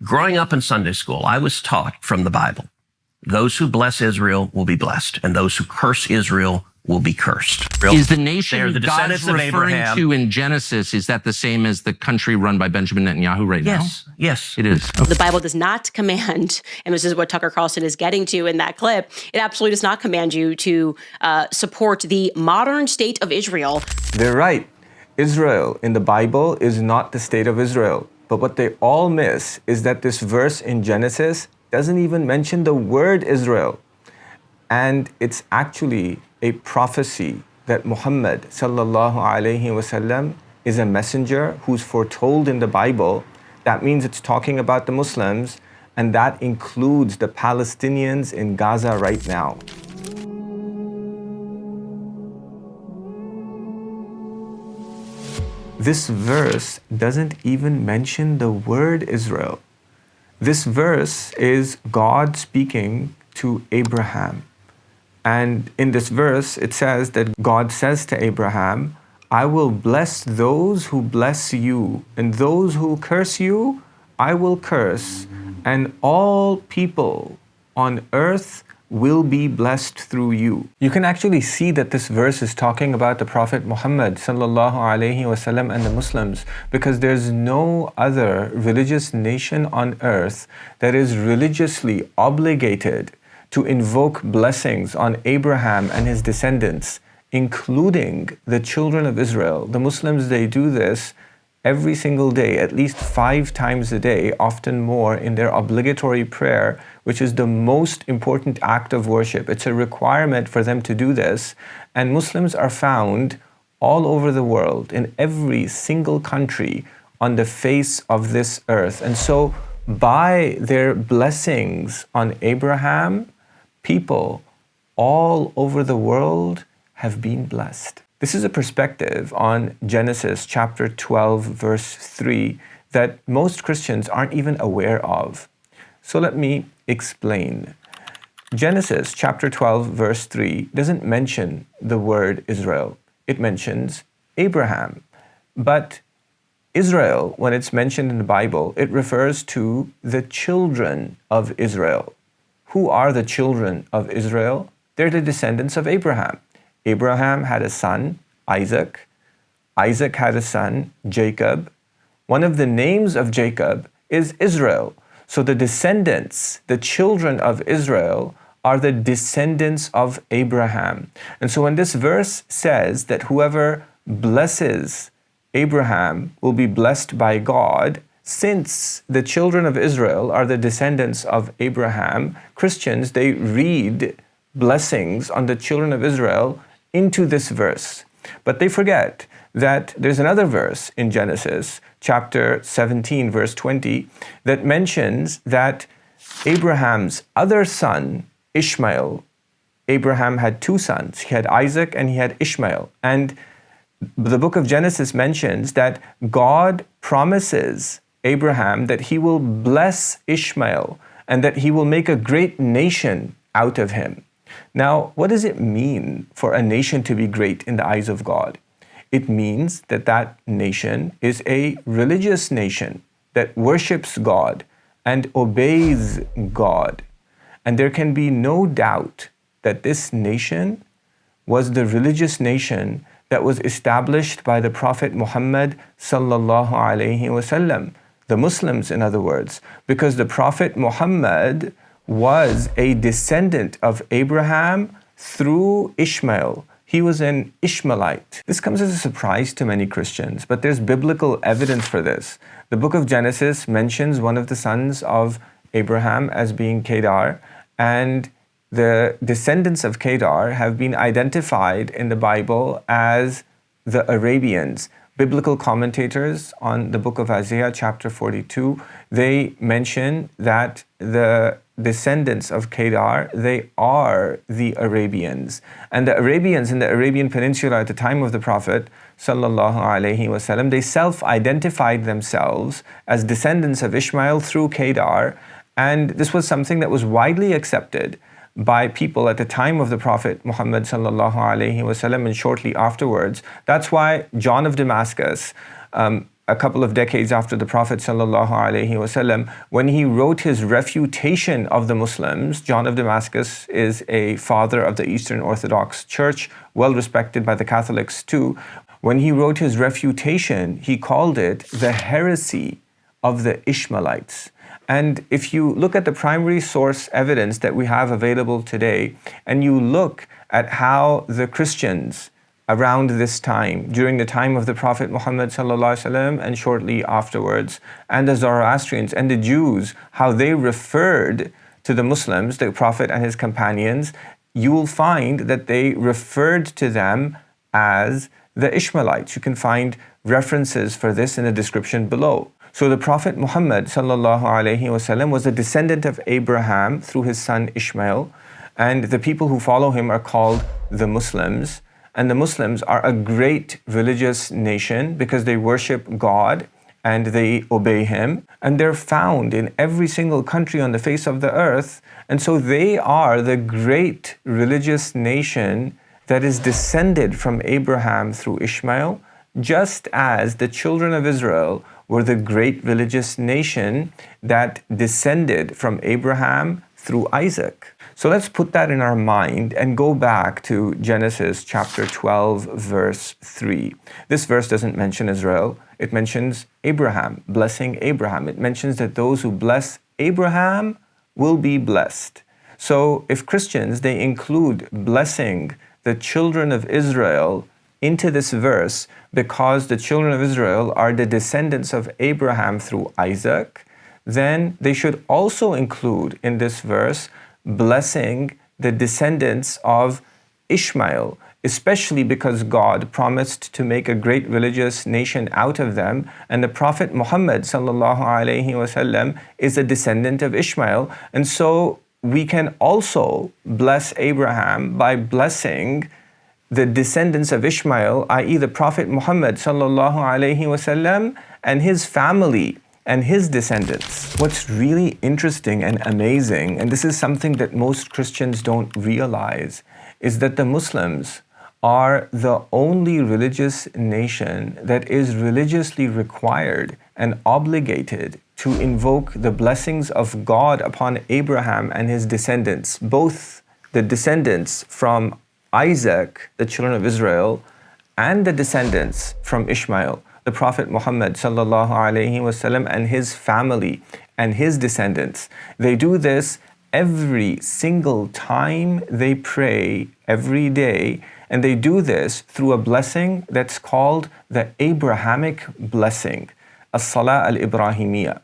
Growing up in Sunday school, I was taught from the Bible, those who bless Israel will be blessed, and those who curse Israel will be cursed. Is the nation They are the God's descendants of referring Abraham. to in Genesis, is that the same as the country run by Benjamin Netanyahu right now? Yes. It is. The Bible does not command, and this is what Tucker Carlson is getting to in that clip, it absolutely does not command you to support the modern state of Israel. They're right. Israel in the Bible is not the state of Israel. But what they all miss is that this verse in Genesis doesn't even mention the word Israel. And it's actually a prophecy that Muhammad sallallahu alaihi wasallam is a messenger who's foretold in the Bible. That means it's talking about the Muslims, and that includes the Palestinians in Gaza right now. This verse doesn't even mention the word Israel. This verse is God speaking to Abraham. And in this verse, it says that God says to Abraham, I will bless those who bless you, and those who curse you, I will curse, and all people on earth will be blessed through you. You can actually see that this verse is talking about the Prophet Muhammad sallallahu alaihi wasallam and the Muslims, because there's no other religious nation on earth that is religiously obligated to invoke blessings on Abraham and his descendants, including the children of Israel. The Muslims, they do this every single day, at least 5 times a day, often more, in their obligatory prayer, which is the most important act of worship. It's a requirement for them to do this. And Muslims are found all over the world, in every single country on the face of this earth. And so by their blessings on Abraham, people all over the world have been blessed. This is a perspective on Genesis chapter 12, verse 3, that most Christians aren't even aware of. So let me explain. Genesis chapter 12, verse 3 doesn't mention the word Israel. It mentions Abraham. But Israel, when it's mentioned in the Bible, it refers to the children of Israel. Who are the children of Israel? They're the descendants of Abraham. Abraham had a son, Isaac. Isaac had a son, Jacob. One of the names of Jacob is Israel. So the descendants, the children of Israel, are the descendants of Abraham. And so when this verse says that whoever blesses Abraham will be blessed by God, since the children of Israel are the descendants of Abraham, Christians, they read blessings on the children of Israel into this verse. But they forget that there's another verse in Genesis, chapter 17, verse 20, that mentions that Abraham's other son, Ishmael, Abraham had 2 sons. He had Isaac and he had Ishmael. And the book of Genesis mentions that God promises Abraham that he will bless Ishmael and that he will make a great nation out of him. Now, what does it mean for a nation to be great in the eyes of God? It means that that nation is a religious nation that worships God and obeys God. And there can be no doubt that this nation was the religious nation that was established by the Prophet Muhammad sallallahu alaihi wasallam. The Muslims, in other words, because the Prophet Muhammad was a descendant of Abraham through Ishmael. He was an Ishmaelite. This comes as a surprise to many Christians, but there's biblical evidence for this. The book of Genesis mentions one of the sons of Abraham as being Kedar, and the descendants of Kedar have been identified in the Bible as the Arabians. Biblical commentators on the book of Isaiah, chapter 42, they mention that the descendants of Kedar, they are the Arabians. And the Arabians in the Arabian Peninsula at the time of the Prophet, sallallahu alaihi wasallam, they self-identified themselves as descendants of Ishmael through Kedar. And this was something that was widely accepted by people at the time of the Prophet Muhammad sallallahu alaihi wasallam and shortly afterwards. That's why John of Damascus a couple of decades after the Prophet ﷺ, when he wrote his refutation of the Muslims. John of Damascus is a father of the Eastern Orthodox Church, well respected by the Catholics too. When he wrote his refutation, he called it the heresy of the Ishmaelites. And if you look at the primary source evidence that we have available today, and you look at how the Christians around this time, during the time of the Prophet Muhammad ﷺ and shortly afterwards, and the Zoroastrians and the Jews, how they referred to the Muslims, the Prophet and his companions, you will find that they referred to them as the Ishmaelites. You can find references for this in the description below. So the Prophet Muhammad ﷺ was a descendant of Abraham through his son Ishmael, and the people who follow him are called the Muslims. And the Muslims are a great religious nation because they worship God and they obey Him. And they're found in every single country on the face of the earth. And so they are the great religious nation that is descended from Abraham through Ishmael, just as the children of Israel were the great religious nation that descended from Abraham through Isaac. So let's put that in our mind and go back to Genesis chapter 12, verse 3. This verse doesn't mention Israel. It mentions Abraham, blessing Abraham. It mentions that those who bless Abraham will be blessed. So if Christians, they include blessing the children of Israel into this verse because the children of Israel are the descendants of Abraham through Isaac, then they should also include in this verse blessing the descendants of Ishmael, especially because God promised to make a great religious nation out of them, and the Prophet Muhammad ﷺ is a descendant of Ishmael. And so we can also bless Abraham by blessing the descendants of Ishmael, i.e. the Prophet Muhammad ﷺ and his family and his descendants. What's really interesting and amazing, and this is something that most Christians don't realize, is that the Muslims are the only religious nation that is religiously required and obligated to invoke the blessings of God upon Abraham and his descendants, both the descendants from Isaac, the children of Israel, and the descendants from Ishmael, the Prophet Muhammad ﷺ and his family and his descendants. They do this every single time they pray, every day, and they do this through a blessing that's called the Abrahamic Blessing, as-Salah al-Ibrahimiyya.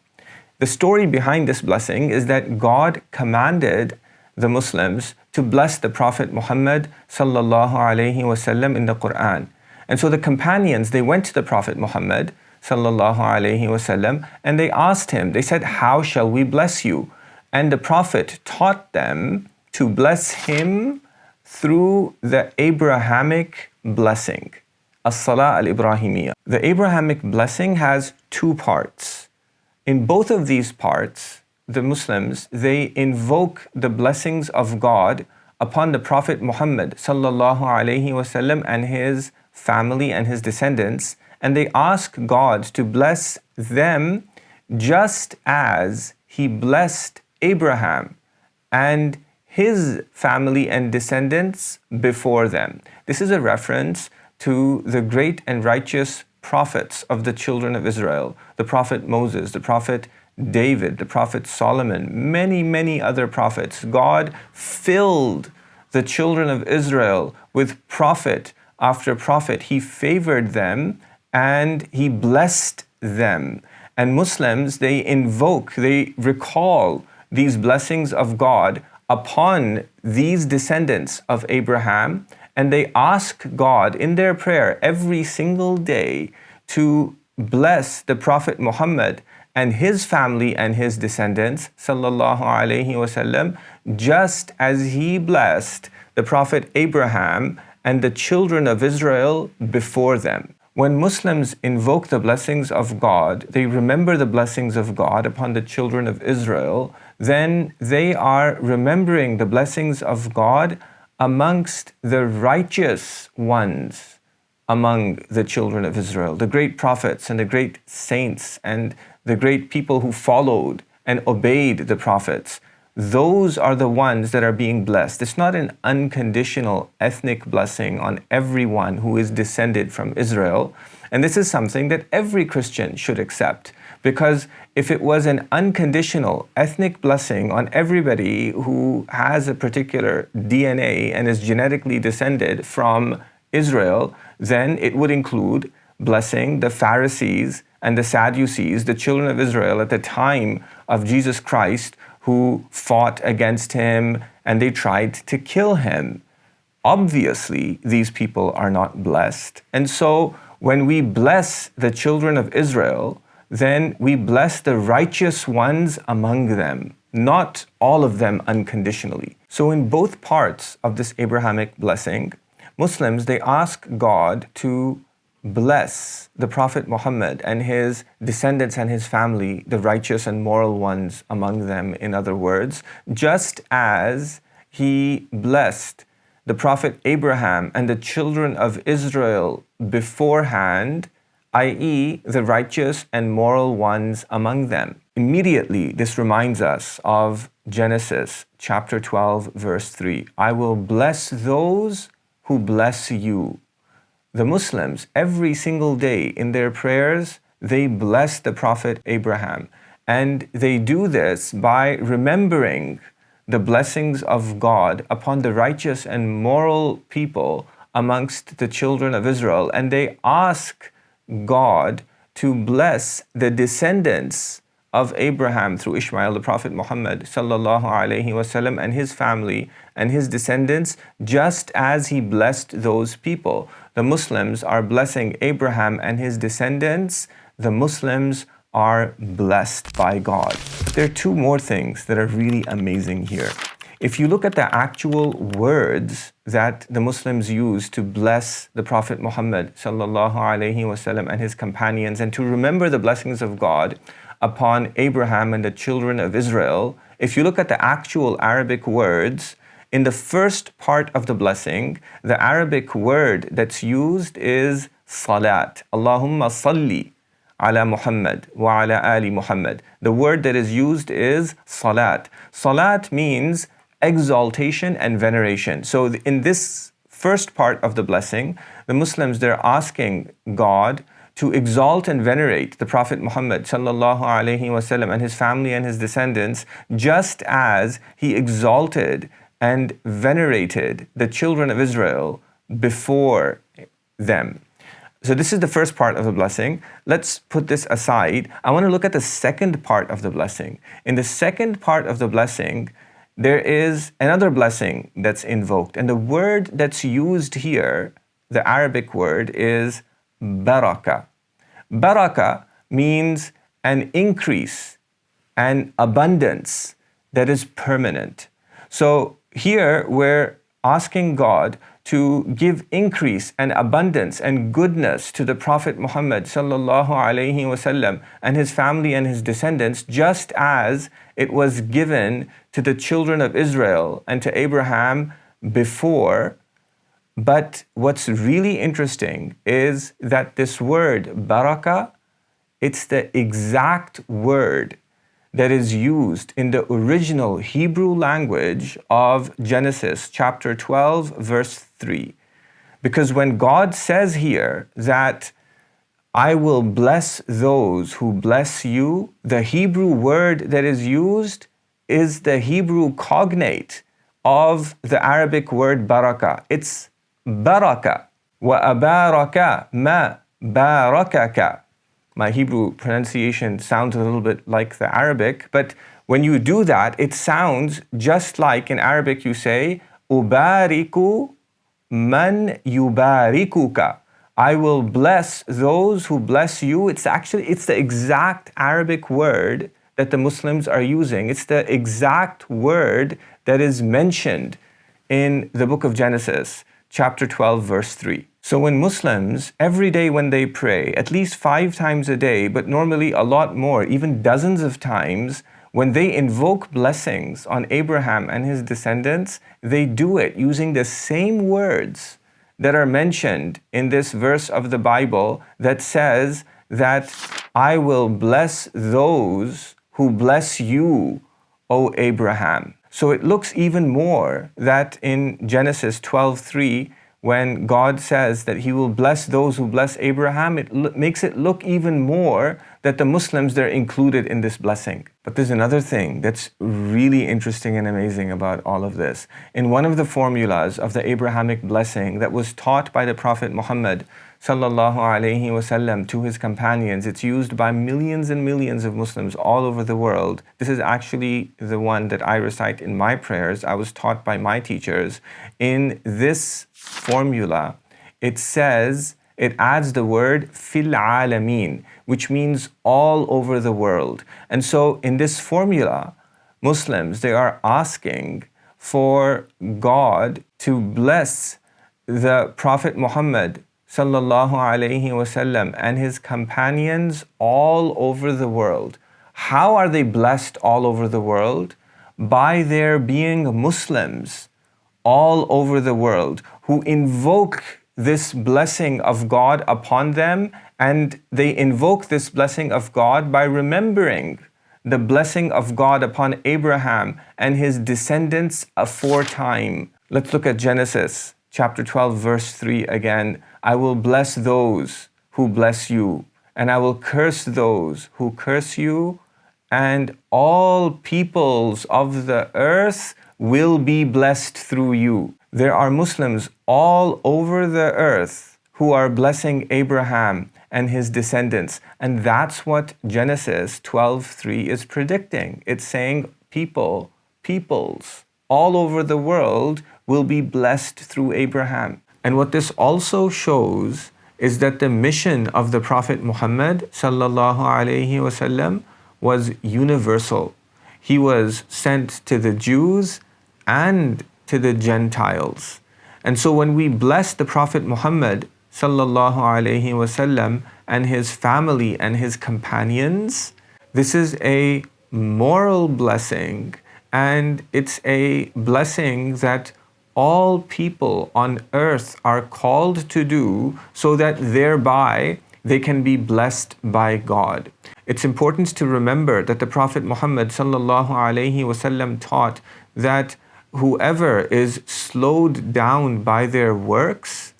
The story behind this blessing is that God commanded the Muslims to bless the Prophet Muhammad ﷺ in the Quran. And so the companions, they went to the Prophet Muhammad ﷺ and they asked him, they said, "How shall we bless you?" And the Prophet taught them to bless him through the Abrahamic blessing, as-Salah al-Ibrahimiyya. The Abrahamic blessing has two parts. In both of these parts, the Muslims, they invoke the blessings of God upon the Prophet Muhammad ﷺ and his family and his descendants, and they ask God to bless them just as He blessed Abraham and his family and descendants before them. This is a reference to the great and righteous prophets of the children of Israel, the Prophet Moses, the Prophet David, the Prophet Solomon, many, many other prophets. God filled the children of Israel with prophet after prophet. He favored them and He blessed them. And Muslims, they invoke, they recall these blessings of God upon these descendants of Abraham, and they ask God in their prayer every single day to bless the Prophet Muhammad and his family and his descendants, sallallahu alaihi wasallam, just as He blessed the Prophet Abraham and the children of Israel before them. When Muslims invoke the blessings of God, they remember the blessings of God upon the children of Israel, then they are remembering the blessings of God amongst the righteous ones among the children of Israel, the great prophets and the great saints and the great people who followed and obeyed the prophets. Those are the ones that are being blessed. It's not an unconditional ethnic blessing on everyone who is descended from Israel. And this is something that every Christian should accept. Because if it was an unconditional ethnic blessing on everybody who has a particular DNA and is genetically descended from Israel, then it would include blessing the Pharisees and the Sadducees, the children of Israel at the time of Jesus Christ, who fought against him and they tried to kill him. Obviously, these people are not blessed. And so when we bless the children of Israel, then we bless the righteous ones among them, not all of them unconditionally. So in both parts of this Abrahamic blessing, Muslims, they ask God to bless the Prophet Muhammad and his descendants and his family, the righteous and moral ones among them, in other words, just as he blessed the Prophet Abraham and the children of Israel beforehand, i.e., the righteous and moral ones among them. Immediately, this reminds us of Genesis chapter 12, verse 3. I will bless those who bless you. The Muslims, every single day in their prayers, they bless the Prophet Abraham. And they do this by remembering the blessings of God upon the righteous and moral people amongst the children of Israel. And they ask God to bless the descendants of Abraham through Ishmael, the Prophet Muhammad sallallahu alaihi wasallam, and his family and his descendants, just as he blessed those people. The Muslims are blessing Abraham and his descendants. The Muslims are blessed by God. There are two more things that are really amazing here. If you look at the actual words that the Muslims use to bless the Prophet Muhammad sallallahu alaihi wasallam and his companions, and to remember the blessings of God upon Abraham and the children of Israel, if you look at the actual Arabic words, in the first part of the blessing, the Arabic word that's used is salat. Allahumma salli ala Muhammad wa ala ali Muhammad. The word that is used is salat. Salat means exaltation and veneration. So in this first part of the blessing, the Muslims, they're asking God to exalt and venerate the Prophet Muhammad sallallahu alaihi wasallam and his family and his descendants, just as he exalted and venerated the children of Israel before them. So this is the first part of the blessing. Let's put this aside. I want to look at the second part of the blessing. In the second part of the blessing, there is another blessing that's invoked. And the word that's used here, the Arabic word, is baraka. Baraka means an increase, an abundance that is permanent. So here we're asking God to give increase and abundance and goodness to the Prophet Muhammad sallallahu alaihi wasallam and his family and his descendants, just as it was given to the children of Israel and to Abraham before. But what's really interesting is that this word baraka, it's the exact word that is used in the original Hebrew language of Genesis chapter 12, verse 3. Because when God says here that I will bless those who bless you, the Hebrew word that is used is the Hebrew cognate of the Arabic word baraka. It's baraka. Wa abaraka ma barakaka. My Hebrew pronunciation sounds a little bit like the Arabic, but when you do that, it sounds just like in Arabic you say, ubariku man yubarikuka. I will bless those who bless you. It's the exact Arabic word that the Muslims are using. It's the exact word that is mentioned in the book of Genesis, chapter 12, verse 3. So when Muslims, every day when they pray, at least 5 times a day, but normally a lot more, even dozens of times, when they invoke blessings on Abraham and his descendants, they do it using the same words that are mentioned in this verse of the Bible that says that I will bless those who bless you, O Abraham. So it looks even more that in Genesis 12:3, when God says that He will bless those who bless Abraham, it makes it look even more that the Muslims, they're included in this blessing. But there's another thing that's really interesting and amazing about all of this. In one of the formulas of the Abrahamic blessing that was taught by the Prophet Muhammad sallallahu alaihi wasallam to his companions, it's used by millions and millions of Muslims all over the world. This is actually the one that I recite in my prayers. I was taught by my teachers. In this formula, it says, it adds the word fil alameen, which means all over the world. And so in this formula, Muslims, they are asking for God to bless the Prophet Muhammad sallallahu alaihi wasallam and his companions all over the world. How are they blessed all over the world? By their being Muslims all over the world who invoke this blessing of God upon them, and they invoke this blessing of God by remembering the blessing of God upon Abraham and his descendants aforetime. Let's look at Genesis chapter 12 verse 3 again. I will bless those who bless you, and I will curse those who curse you, and all peoples of the earth will be blessed through you. There are Muslims all over the earth who are blessing Abraham and his descendants. And that's what Genesis 12:3 is predicting. It's saying peoples all over the world will be blessed through Abraham. And what this also shows is that the mission of the Prophet Muhammad sallallahu alaihi wasallam was universal. He was sent to the Jews and to the Gentiles. And so when we bless the Prophet Muhammad sallallahu alaihi wasallam and his family and his companions, this is a moral blessing, and it's a blessing that all people on earth are called to do so that thereby they can be blessed by God. It's important to remember that the Prophet Muhammad sallallahu alaihi wasallam taught that whoever is slowed down by their works,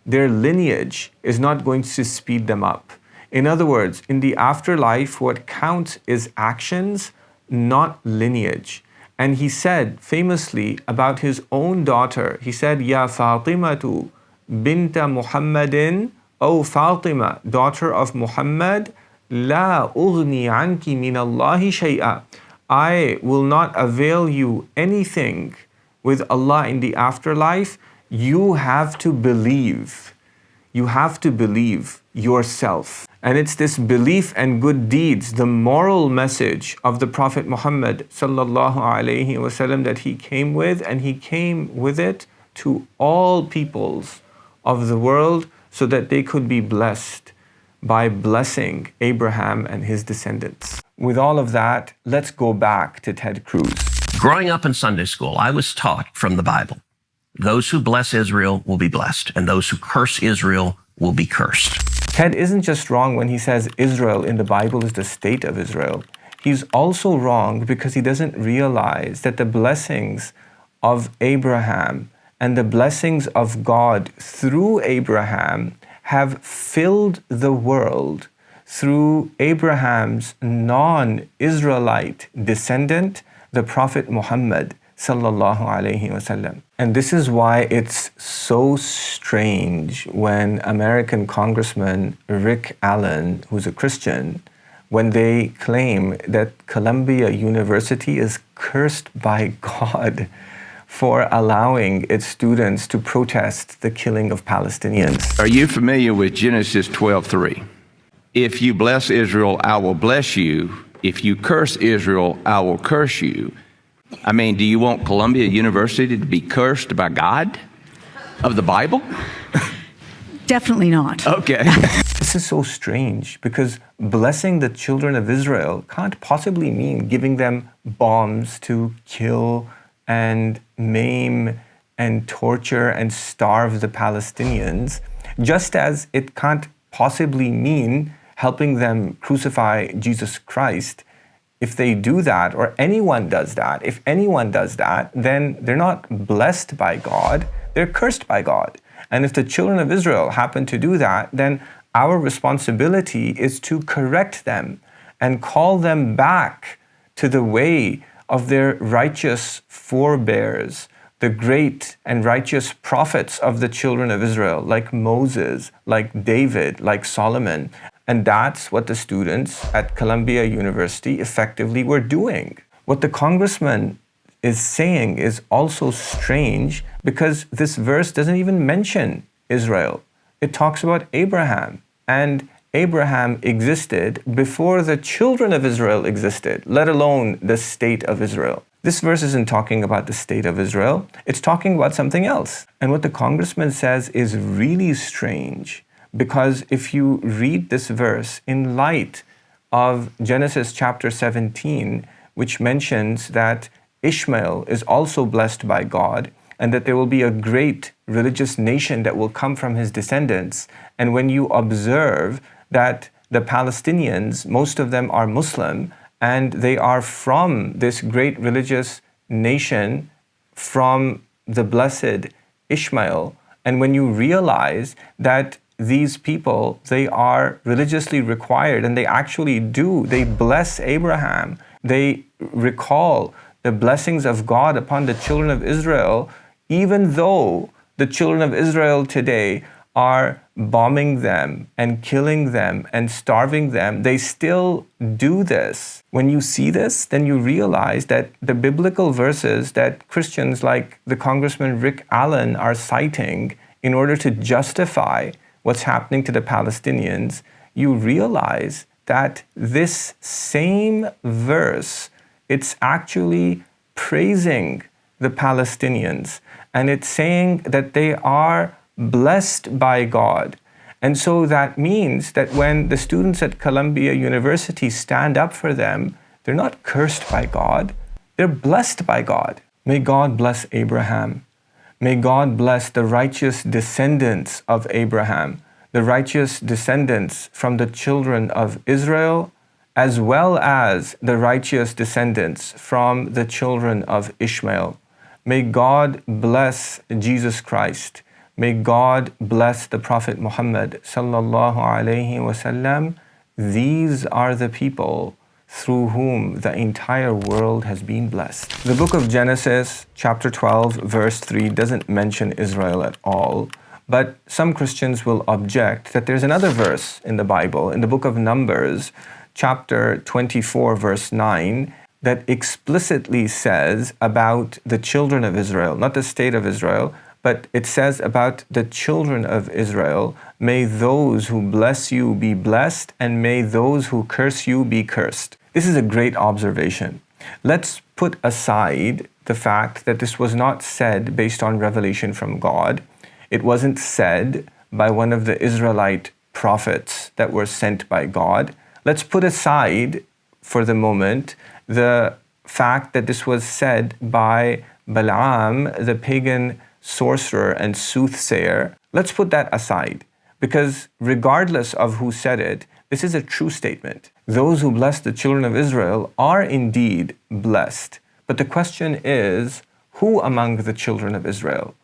their lineage is not going to speed them up. In other words, in the afterlife, what counts is actions, not lineage. And he said famously about his own daughter, he said, Ya Fatimatu binta Muhammadin, O Fatima, daughter of Muhammad, La ughni anki min Allahi shay'a. I will not avail you anything with Allah in the afterlife. You have to believe. You have to believe yourself. And it's this belief and good deeds, the moral message of the Prophet Muhammad sallallahu alaihi wasallam that he came with, and he came with it to all peoples of the world so that they could be blessed by blessing Abraham and his descendants. With all of that, let's go back to Ted Cruz. Growing up in Sunday school, I was taught from the Bible, those who bless Israel will be blessed, and those who curse Israel will be cursed. Ted isn't just wrong when he says Israel in the Bible is the state of Israel. He's also wrong because he doesn't realize that the blessings of Abraham and the blessings of God through Abraham have filled the world through Abraham's non-Israelite descendant, the Prophet Muhammad sallallahu alaihi wasallam. And this is why it's so strange when American Congressman Rick Allen, who's a Christian, when they claim that Columbia University is cursed by God for allowing its students to protest the killing of Palestinians. Are you familiar with Genesis 12:3? If you bless Israel, I will bless you. If you curse Israel, I will curse you. I mean, do you want Columbia University to be cursed by God of the Bible? Definitely not. Okay. This is so strange because blessing the children of Israel can't possibly mean giving them bombs to kill and maim and torture and starve the Palestinians, just as it can't possibly mean helping them crucify Jesus Christ. If they do that, or anyone does that, if anyone does that, then they're not blessed by God, they're cursed by God. And if the children of Israel happen to do that, then our responsibility is to correct them and call them back to the way of their righteous forebears, the great and righteous prophets of the children of Israel, like Moses, like David, like Solomon. And that's what the students at Columbia University effectively were doing. What the congressman is saying is also strange because this verse doesn't even mention Israel. It talks about Abraham, and Abraham existed before the children of Israel existed, let alone the state of Israel. This verse isn't talking about the state of Israel, it's talking about something else. And what the congressman says is really strange, because if you read this verse in light of Genesis chapter 17, which mentions that Ishmael is also blessed by God, and that there will be a great religious nation that will come from his descendants. And when you observe that the Palestinians, most of them are Muslim, and they are from this great religious nation, from the blessed Ishmael, and when you realize that these people, they are religiously required, and they actually do, they bless Abraham, they recall the blessings of God upon the children of Israel, even though the children of Israel today are bombing them and killing them and starving them, they still do this. When you see this, then you realize that the biblical verses that Christians like the Congressman Rick Allen are citing in order to justify what's happening to the Palestinians, you realize that this same verse, it's actually praising the Palestinians, and it's saying that they are blessed by God. And so that means that when the students at Columbia University stand up for them, they're not cursed by God, they're blessed by God. May God bless Abraham. May God bless the righteous descendants of Abraham, the righteous descendants from the children of Israel, as well as the righteous descendants from the children of Ishmael. May God bless Jesus Christ. May God bless the Prophet Muhammad sallallahu alaihi wasallam. These are the people through whom the entire world has been blessed. The book of Genesis, chapter 12, verse 3, doesn't mention Israel at all. But some Christians will object that there's another verse in the Bible, in the book of Numbers, chapter 24, verse 9, that explicitly says about the children of Israel, not the state of Israel, but it says about the children of Israel, may those who bless you be blessed, and may those who curse you be cursed. This is a great observation. Let's put aside the fact that this was not said based on revelation from God. It wasn't said by one of the Israelite prophets that were sent by God. Let's put aside for the moment the fact that this was said by Balaam, the pagan sorcerer and soothsayer. Let's put that aside, because regardless of who said it, this is a true statement. Those who bless the children of Israel are indeed blessed. But the question is, who among the children of Israel?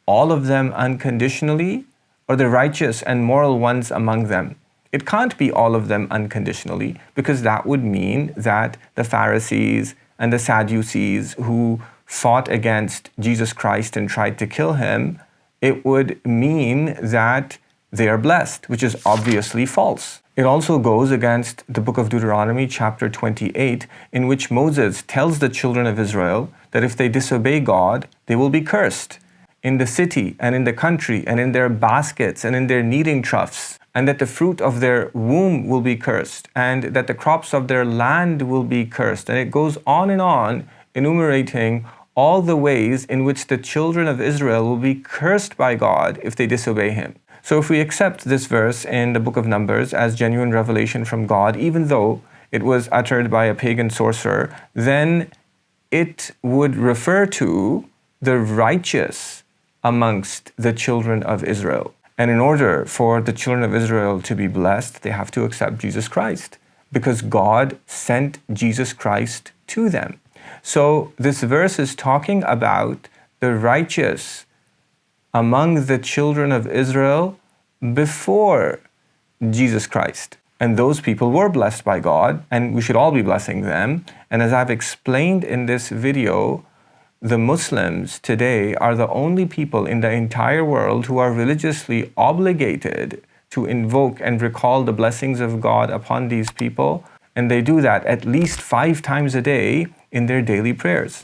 All of them unconditionally, or the righteous and moral ones among them? It can't be all of them unconditionally, because that would mean that the Pharisees and the Sadducees who fought against Jesus Christ and tried to kill him, it would mean that they are blessed, which is obviously false. It also goes against the book of Deuteronomy, chapter 28, in which Moses tells the children of Israel that if they disobey God, they will be cursed in the city and in the country and in their baskets and in their kneading troughs, and that the fruit of their womb will be cursed, and that the crops of their land will be cursed. And it goes on, enumerating all the ways in which the children of Israel will be cursed by God if they disobey him. So if we accept this verse in the book of Numbers as genuine revelation from God, even though it was uttered by a pagan sorcerer, then it would refer to the righteous amongst the children of Israel. And in order for the children of Israel to be blessed, they have to accept Jesus Christ, because God sent Jesus Christ to them. So this verse is talking about the righteous among the children of Israel before Jesus Christ. And those people were blessed by God, and we should all be blessing them. And as I've explained in this video, the Muslims today are the only people in the entire world who are religiously obligated to invoke and recall the blessings of God upon these people. And they do that at least 5 times a day in their daily prayers.